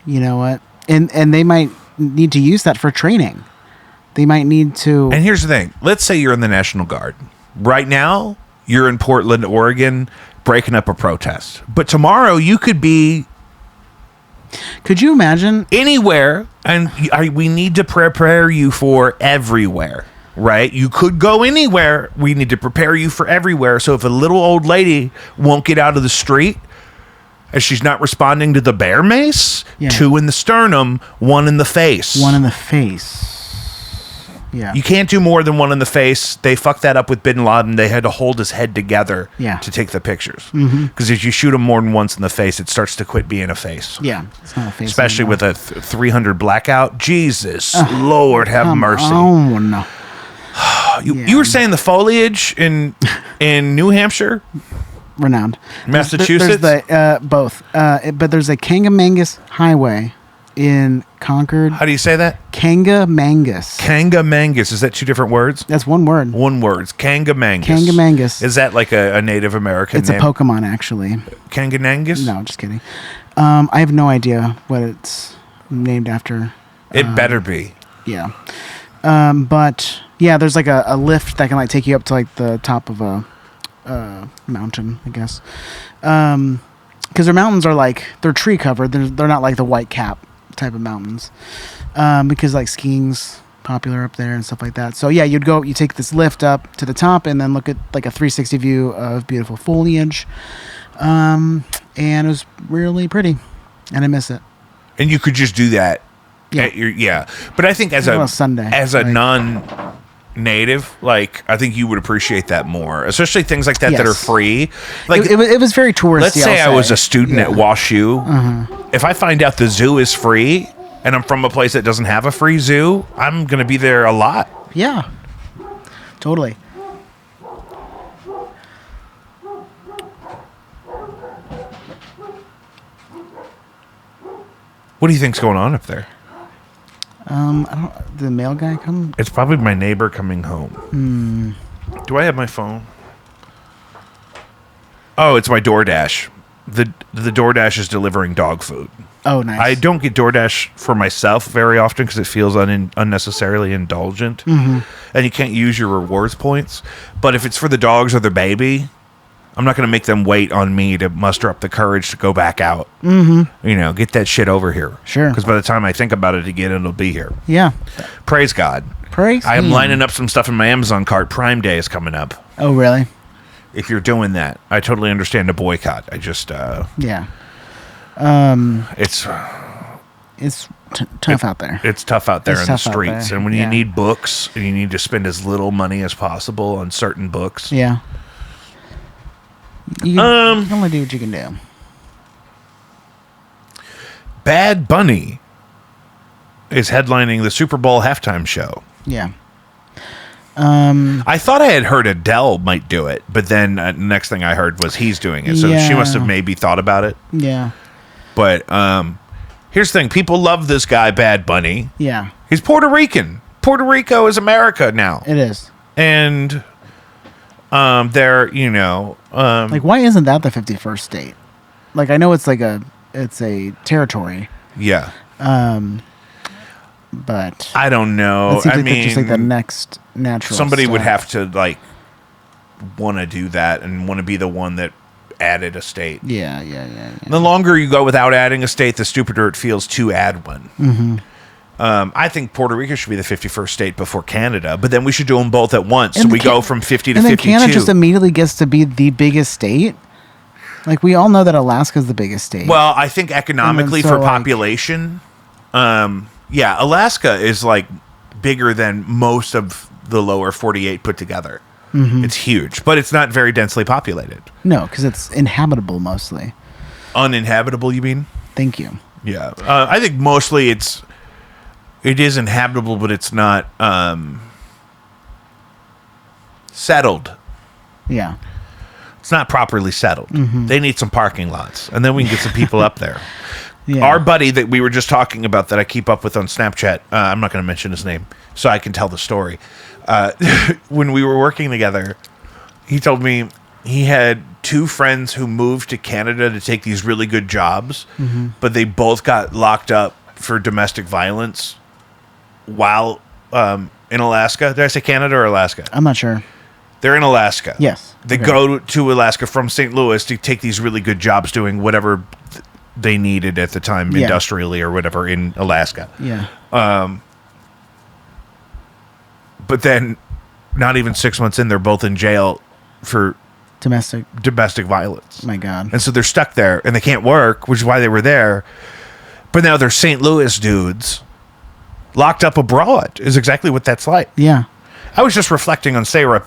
You know what? And they might need to use that for training. They might need to... And here's the thing. Let's say you're in the National Guard. Right now, you're in Portland, Oregon, breaking up a protest. But tomorrow, you could be... Could you imagine? Anywhere. And we need to prepare you for everywhere. Right? You could go anywhere. We need to prepare you for everywhere. So if a little old lady won't get out of the street as she's not responding to the bear mace. Yeah. 2 in the sternum, 1 in the face. 1 in the face. Yeah. You can't do more than 1 in the face. They fucked that up with Bin Laden. They had to hold his head together to take the pictures. Because if you shoot him more than once in the face, it starts to quit being a face. Yeah, it's not a face. Especially with a 300 blackout. Jesus, Lord have mercy. Oh no. You were saying the foliage in New Hampshire? Renowned. Massachusetts? There's the, both. But there's a Kangamangus Highway in Concord. How do you say that? Kangamangus. Kangamangus. Is that 2 different words? That's one word. One word. Kangamangus. Kangamangus. Is that like a Native American It's name? a Pokemon, actually. Kanganangus? No, just kidding. I have no idea what it's named after. It better be. Yeah. But yeah, there's like a lift that can like take you up to like the top of a mountain, I guess. Because their mountains are like, they're tree covered. They're not like the White Cap type of mountains. Because like skiing's popular up there and stuff like that. So yeah, you take this lift up to the top and then look at like a 360 view of beautiful foliage. And it was really pretty. And I miss it. And you could just do that. Yeah. But I think as a Sunday, as a non-native, like I think you would appreciate that more, especially things like that that are free. Like it was very touristy. Let's say I was a student at WashU. If I find out the zoo is free and I'm from a place that doesn't have a free zoo, I'm gonna be there a lot. Yeah, totally. What do you think's going on up there? The mail guy come? It's probably my neighbor coming home. Do I have my phone? Oh, it's my DoorDash. The DoorDash is delivering dog food. Oh, nice. I don't get DoorDash for myself very often because it feels unnecessarily indulgent. And you can't use your rewards points. But if it's for the dogs or the baby, I'm not going to make them wait on me to muster up the courage to go back out. You know, get that shit over here. Sure. Because by the time I think about it again, it'll be here. Yeah. Praise God. Praise I am him. lining up some stuff in my Amazon cart. Prime Day is coming up. Oh, really? If you're doing that, I totally understand a boycott. I just, Yeah. it's tough out there. It's tough out there It's in the tough out streets. there, And when you yeah. need books, and you need to spend as little money as possible on certain books. Yeah. You can only do what you can do. Bad Bunny is headlining the Super Bowl halftime show. Yeah. I thought I had heard Adele might do it, but then next thing I heard was he's doing it. So she must have maybe thought about it. Yeah. But here's the thing. People love this guy, Bad Bunny. Yeah. He's Puerto Rican. Puerto Rico is America now. It is. And they're, you know... like, why isn't that the 51st state? Like, I know it's like it's a territory. Yeah. But... I don't know. It seems I like mean... that's just like the next natural Somebody would step. have to, like, want to do that and want to be the one that added a state. Yeah. The longer you go without adding a state, the stupider it feels to add one. I think Puerto Rico should be the 51st state before Canada, but then we should do them both at once. So we go from 50 to and 52. then Canada just immediately gets to be the biggest state. Like, we all know that Alaska's the biggest state. Well, I think economically so, for like- population, yeah, Alaska is like bigger than most of the lower 48 put together. It's huge, but it's not very densely populated. No, because it's inhabitable mostly. Uninhabitable, you mean? Thank you. Yeah. I think mostly it is inhabitable, but it's not settled. Yeah. It's not properly settled. They need some parking lots, and then we can get some people up there. Yeah. Our buddy that we were just talking about that I keep up with on Snapchat, I'm not going to mention his name so I can tell the story. When we were working together, he told me he had two friends who moved to Canada to take these really good jobs, but they both got locked up for domestic violence while in Alaska. Did I say Canada or Alaska? I'm not sure. They're in Alaska. Yes. They Okay. go to Alaska from St. Louis to take these really good jobs doing whatever they needed at the time, Yeah. industrially or whatever, in Alaska. Yeah. But then, not even 6 months in, they're both in jail for domestic violence. My God. And so they're stuck there and they can't work, which is why they were there. But now they're St. Louis dudes locked up abroad is exactly what that's like. Yeah. I was just reflecting on Sarah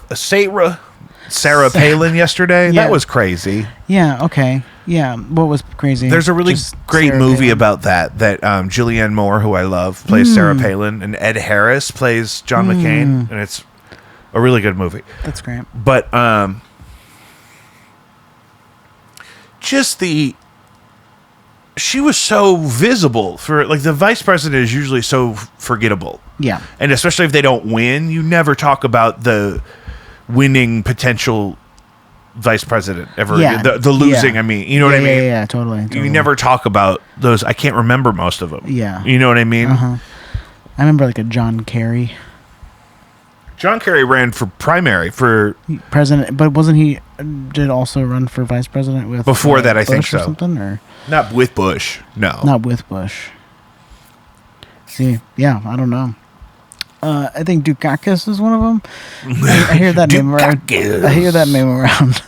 Palin yesterday. Yeah. That was crazy. Yeah. Okay. Yeah. What was crazy? There's a really great Sarah movie Palin. about that Julianne Moore, who I love, plays Sarah Palin, and Ed Harris plays John McCain, and it's a really good movie. That's great. But she was so visible for, like, the vice president is usually so forgettable. Yeah. And especially if they don't win, you never talk about the winning potential vice president ever. Yeah. The losing, Yeah. I mean, you know what I mean? Yeah, totally. You never talk about those. I can't remember most of them. Yeah. You know what I mean? I remember like a John Kerry. John Kerry ran for primary for president, but wasn't he did also run for vice president with before that? I think Bush or so. Something or not with Bush. No, not with Bush. See, yeah, I don't know. I think Dukakis is one of them. I hear that name around. I hear that name around.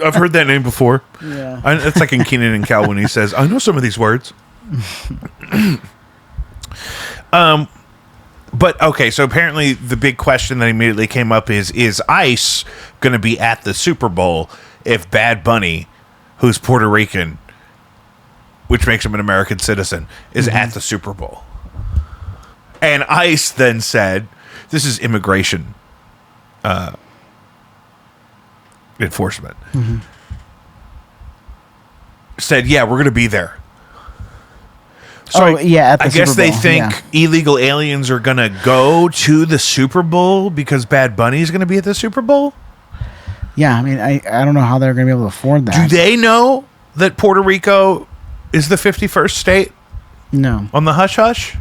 I've heard that name before. Yeah, it's like in Kenan and Kel when he says, "I know some of these words." But okay, so apparently the big question that immediately came up is ICE going to be at the Super Bowl if Bad Bunny, who's Puerto Rican, which makes him an American citizen, is at the Super Bowl? And ICE then said, this is immigration enforcement, said, yeah, we're going to be there. So at the I guess Super they Bowl, think illegal aliens are going to go to the Super Bowl because Bad Bunny is going to be at the Super Bowl? Yeah, I mean, I don't know how they're going to be able to afford that. Do they know that Puerto Rico is the 51st state? No. On the hush-hush?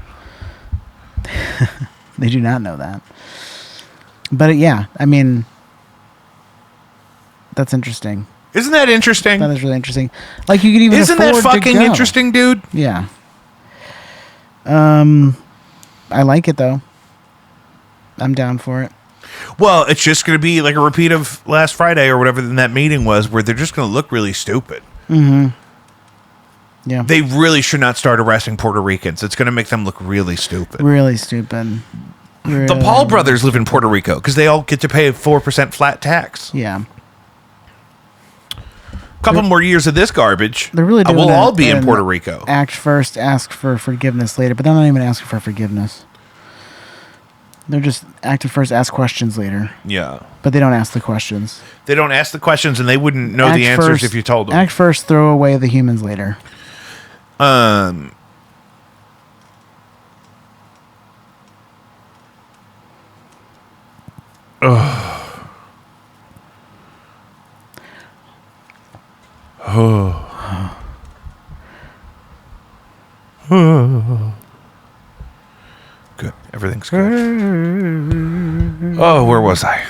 They do not know that. But yeah, I mean, that's interesting. Isn't that interesting? That is really interesting. Like, you could even Isn't that fucking interesting, dude? Yeah. I like it though. I'm down for it. Well, it's just going to be like a repeat of last Friday or whatever that meeting was, where they're just going to look really stupid. Yeah. They really should not start arresting Puerto Ricans. It's going to make them look really stupid. Really stupid. The Paul brothers live in Puerto Rico because they all get to pay a 4% flat tax. Yeah. Couple more years of this garbage. They're really doing we'll all be in Puerto Rico. Act first, ask for forgiveness later, but they're not even asking for forgiveness. They're just acting first, ask questions later. Yeah. But they don't ask the questions. They don't ask the questions, and they wouldn't know the answers first, if you told them. Act first, throw away the humans later. Good. Everything's good. Oh, where was I?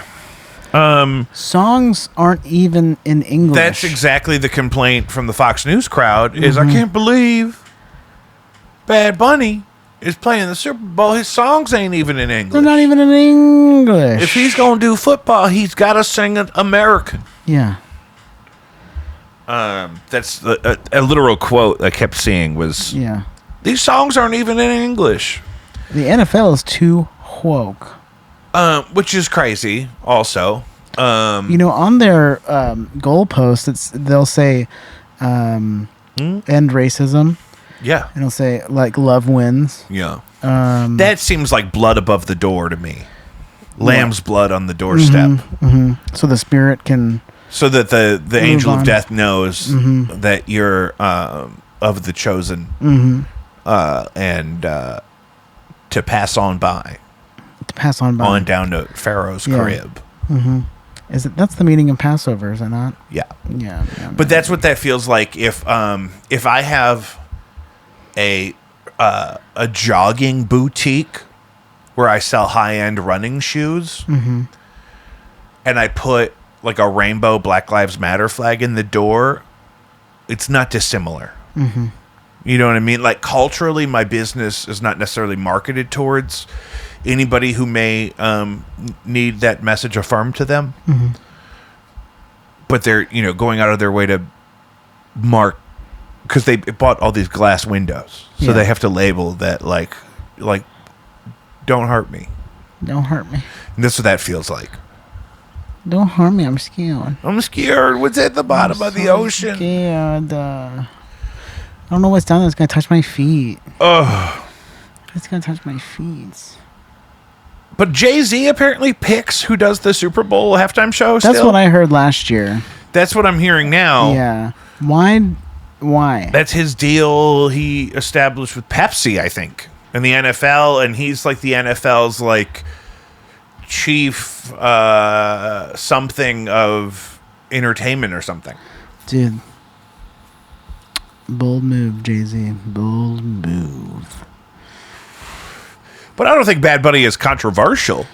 Songs aren't even in English. That's exactly the complaint from the Fox News crowd is, I can't believe Bad Bunny is playing the Super Bowl. His songs ain't even in English. They're not even in English. If he's going to do football, he's got to sing it American. Yeah. That's a literal quote I kept seeing was, Yeah. these songs aren't even in English. The NFL is too woke. Which is crazy also. You know, on their goalpost, they'll say end racism. Yeah. And it'll say, like, love wins. Yeah. That seems like blood above the door to me. Lamb's blood on the doorstep. So the spirit can... So that the angel of death knows that you're of the chosen and to pass on by. To pass on by. On down to Pharaoh's crib. That's the meaning of Passover, is it not? Yeah. Yeah. But that's what that feels like if I have a jogging boutique where I sell high-end running shoes and I put like a rainbow Black Lives Matter flag in the door, it's not dissimilar. You know what I mean? Like, culturally, my business is not necessarily marketed towards anybody who may need that message affirmed to them. but they're, going out of their way to mark, because they bought all these glass windows, so they have to label that like don't hurt me. Don't hurt me. And that's what that feels like. Don't harm me. I'm scared. I'm scared. What's at the bottom of the ocean? Scared. I don't know what's down there. It's gonna touch my feet. Ugh. It's gonna touch my feet. But Jay-Z apparently picks who does the Super Bowl halftime show. That's what I heard last year. That's what I'm hearing now. Yeah. Why? That's his deal he established with Pepsi, I think, in the NFL, and he's like the NFL's like chief something of entertainment or something. Dude. Bold move, Jay-Z. Bold move. But I don't think Bad Bunny is controversial.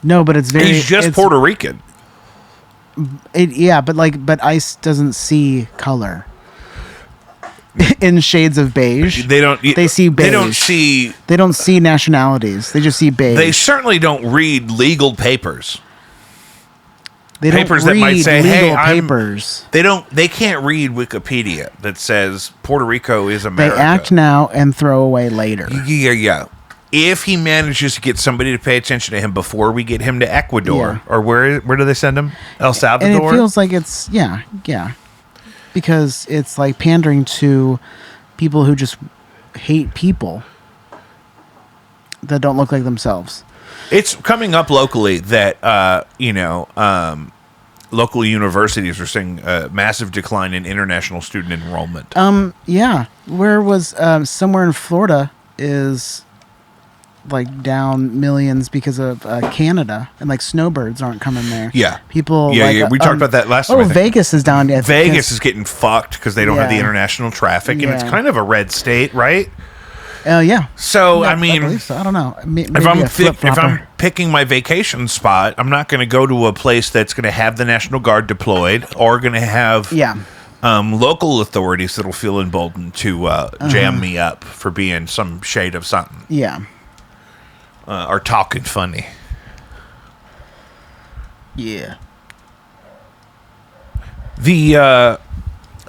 No, but it's very... He's just Puerto Rican. But ICE doesn't see color. In shades of beige. They see beige. They don't see nationalities. They just see beige. They certainly don't read legal papers. They papers don't that might say, "Hey, papers." They can't read Wikipedia that says Puerto Rico is America. They act now and throw away later. Yeah. If he manages to get somebody to pay attention to him before we get him to Ecuador, or where do they send him? El Salvador? And it feels like it's, yeah. Because it's like pandering to people who just hate people that don't look like themselves. It's coming up locally that, local universities are seeing a massive decline in international student enrollment. Yeah. Where was, somewhere in Florida is... like down millions because of Canada, and like snowbirds aren't coming there. Yeah, people. Yeah. We talked about that last time. Vegas is down. Vegas is getting fucked because they don't have the international traffic, and it's kind of a red state, right? Yeah. So I believe so. I don't know. If I'm picking my vacation spot, I'm not going to go to a place that's going to have the National Guard deployed or going to have local authorities that'll feel emboldened to jam me up for being some shade of something. Yeah. Or talking funny. Yeah. The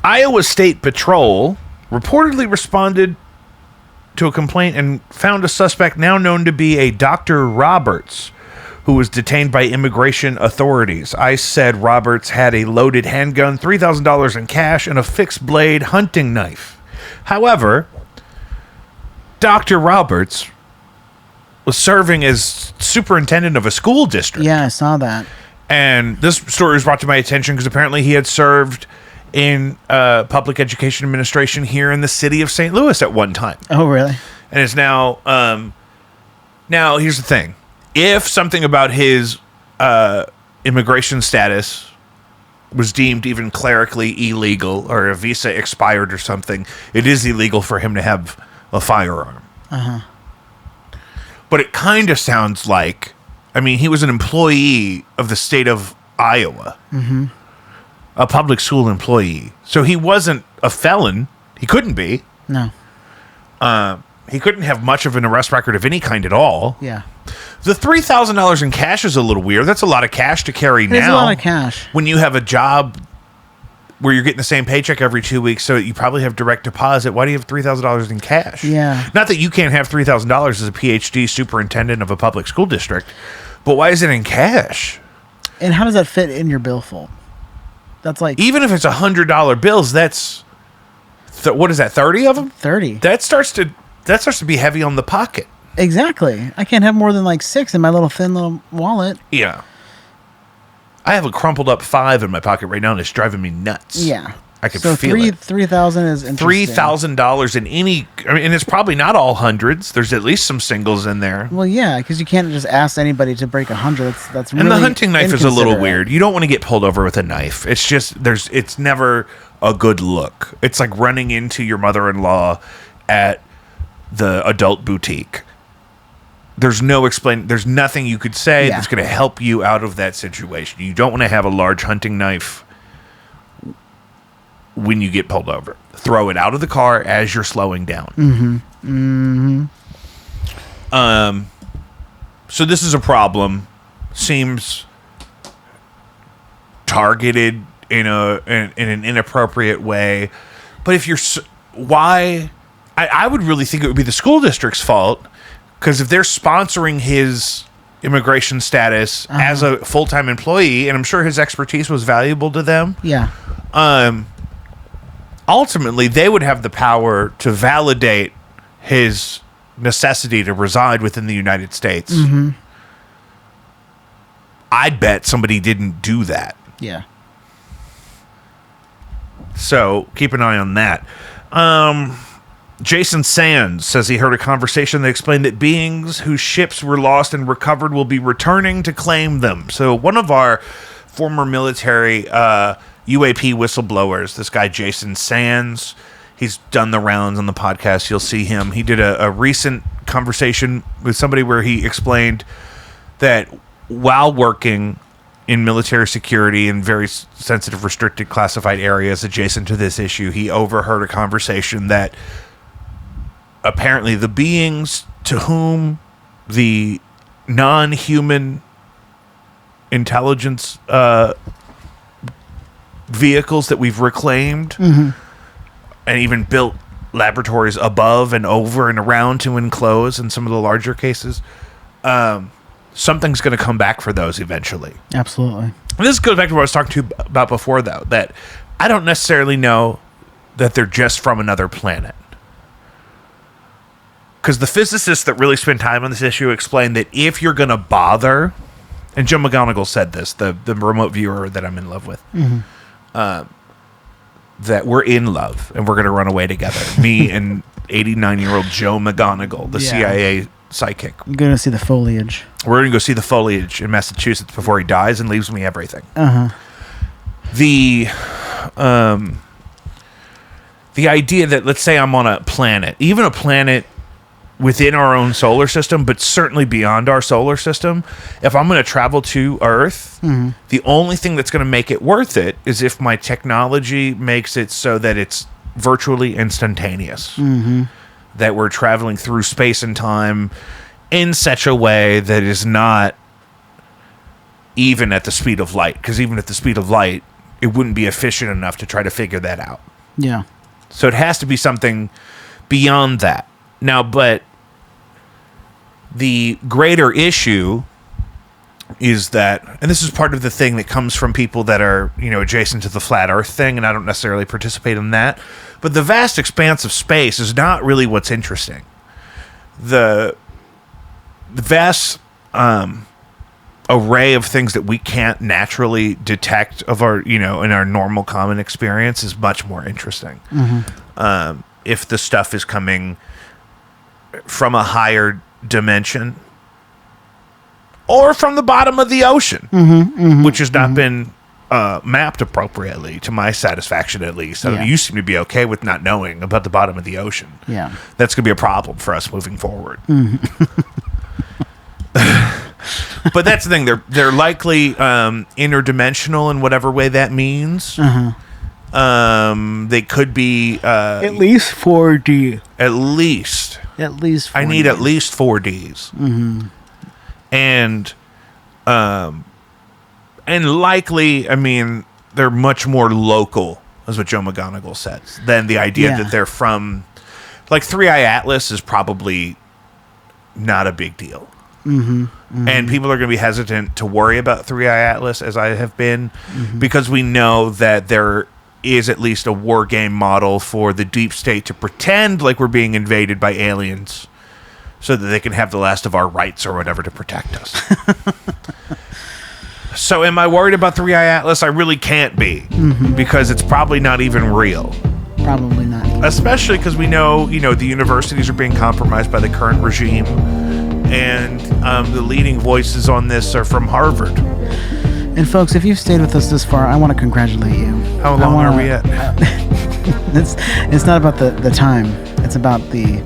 Iowa State Patrol reportedly responded to a complaint and found a suspect now known to be a Dr. Roberts, who was detained by immigration authorities. ICE said Roberts had a loaded handgun, $3,000 in cash, and a fixed-blade hunting knife. However, Dr. Roberts was serving as superintendent of a school district. Yeah, I saw that. And this story was brought to my attention because apparently he had served in public education administration here in the city of St. Louis at one time. Oh, really? And is now... now, here's the thing. If something about his immigration status was deemed even clerically illegal, or a visa expired or something, it is illegal for him to have a firearm. Uh-huh. But it kind of sounds like, he was an employee of the state of Iowa, a public school employee. So he wasn't a felon. He couldn't be. No. He couldn't have much of an arrest record of any kind at all. Yeah. The $3,000 in cash is a little weird. That's a lot of cash to carry now. It's a lot of cash. When you have a job where you're getting the same paycheck every 2 weeks, so you probably have direct deposit. Why do you have $3,000 in cash? Yeah. Not that you can't have $3,000 as a PhD superintendent of a public school district, but why is it in cash? And how does that fit in your billfold? That's like... Even if it's $100 bills, that's... what is that, 30 of them? 30. That starts to be heavy on the pocket. Exactly. I can't have more than like 6 in my little thin little wallet. Yeah. I have a crumpled up 5 in my pocket right now, and it's driving me nuts. Yeah. I can feel it. $3,000 is interesting. $3,000 in any... and it's probably not all hundreds. There's at least some singles in there. Well, yeah, because you can't just ask anybody to break 100. That's really And the hunting knife is a little weird. You don't want to get pulled over with a knife. It's just... it's never a good look. It's like running into your mother-in-law at the adult boutique. There's nothing you could say that's going to help you out of that situation. You don't want to have a large hunting knife when you get pulled over. Throw it out of the car as you're slowing down. So this is a problem. Seems targeted in an inappropriate way. But if you're why, I would really think it would be the school district's fault, because if they're sponsoring his immigration status as a full-time employee, and I'm sure his expertise was valuable to them. Yeah. Ultimately, they would have the power to validate his necessity to reside within the United States. Mm-hmm. I'd bet somebody didn't do that. Yeah. So keep an eye on that. Jason Sands says he heard a conversation that explained that beings whose ships were lost and recovered will be returning to claim them. So one of our former military UAP whistleblowers, this guy Jason Sands, he's done the rounds on the podcast. You'll see him. He did a recent conversation with somebody where he explained that while working in military security in very sensitive, restricted, classified areas adjacent to this issue, he overheard a conversation that apparently the beings to whom the non-human intelligence vehicles that we've reclaimed and even built laboratories above and over and around to enclose in some of the larger cases, something's going to come back for those eventually. Absolutely. And this goes back to what I was talking to you about before, though, that I don't necessarily know that they're just from another planet. Because the physicists that really spend time on this issue explain that if you're going to bother, and Joe McGonigal said this, the remote viewer that I'm in love with, that we're in love and we're going to run away together. Me and 89-year-old Joe McGonigal, the CIA psychic. I'm going to see the foliage. We're going to go see the foliage in Massachusetts before he dies and leaves me everything. The idea that, let's say I'm on a planet, even a planet within our own solar system, but certainly beyond our solar system, if I'm going to travel to Earth, the only thing that's going to make it worth it is if my technology makes it so that it's virtually instantaneous. That we're traveling through space and time in such a way that is not even at the speed of light. Because even at the speed of light, it wouldn't be efficient enough to try to figure that out. Yeah. So it has to be something beyond that. Now, but the greater issue is that, and this is part of the thing that comes from people that are, adjacent to the flat Earth thing, and I don't necessarily participate in that, but the vast expanse of space is not really what's interesting. The vast array of things that we can't naturally detect of our, in our normal common experience is much more interesting. If the stuff is coming from a higher dimension or from the bottom of the ocean, which has not been mapped appropriately to my satisfaction, at least. You seem to be okay with not knowing about the bottom of the ocean. Yeah. That's going to be a problem for us moving forward. But that's the thing. They're likely interdimensional in whatever way that means. They could be at least 4D. At least 4D. I need at least 4Ds. And likely, I mean, they're much more local, is what Joe McGonigal says, than the idea that they're from, like, 3i Atlas is probably not a big deal. And people are going to be hesitant to worry about 3i Atlas, as I have been, because we know that there is at least a war game model for the deep state to pretend like we're being invaded by aliens so that they can have the last of our rights or whatever to protect us. So am I worried about 3i Atlas? I really can't be, because it's probably not even real. Probably not even. Especially because we know, the universities are being compromised by the current regime, and the leading voices on this are from Harvard. And folks, if you've stayed with us this far, I want to congratulate you. How long are we at? It's not about the time. It's about the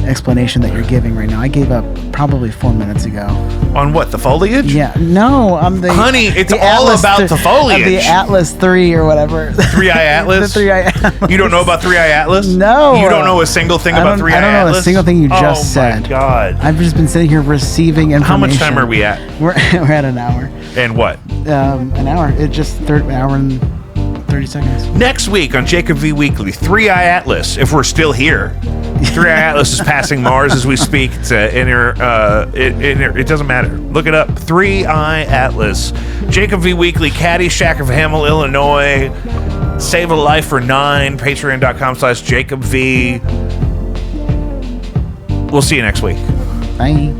explanation that you're giving right now. I gave up probably 4 minutes ago. On what, the foliage? Yeah. No, I'm the... Honey, it's the all Atlas about the foliage. The Atlas 3 or whatever. 3i Atlas? The 3i Atlas. You don't know about 3i Atlas? No. You don't know a single thing about 3i Atlas? I don't know a single thing you just said. Oh, my God. I've just been sitting here receiving information. How much time are we at? We're at an hour. And what? An hour. It just... Hour and 30 seconds. Next week on Jacob V Weekly, 3-Eye Atlas, if we're still here. 3-Eye Atlas is passing Mars as we speak. It's it doesn't matter. Look it up. 3-Eye Atlas. Jacob V Weekly, Caddyshack of Hamel, Illinois. Save a Life for 9. Patreon.com/Jacob V. We'll see you next week. Bye.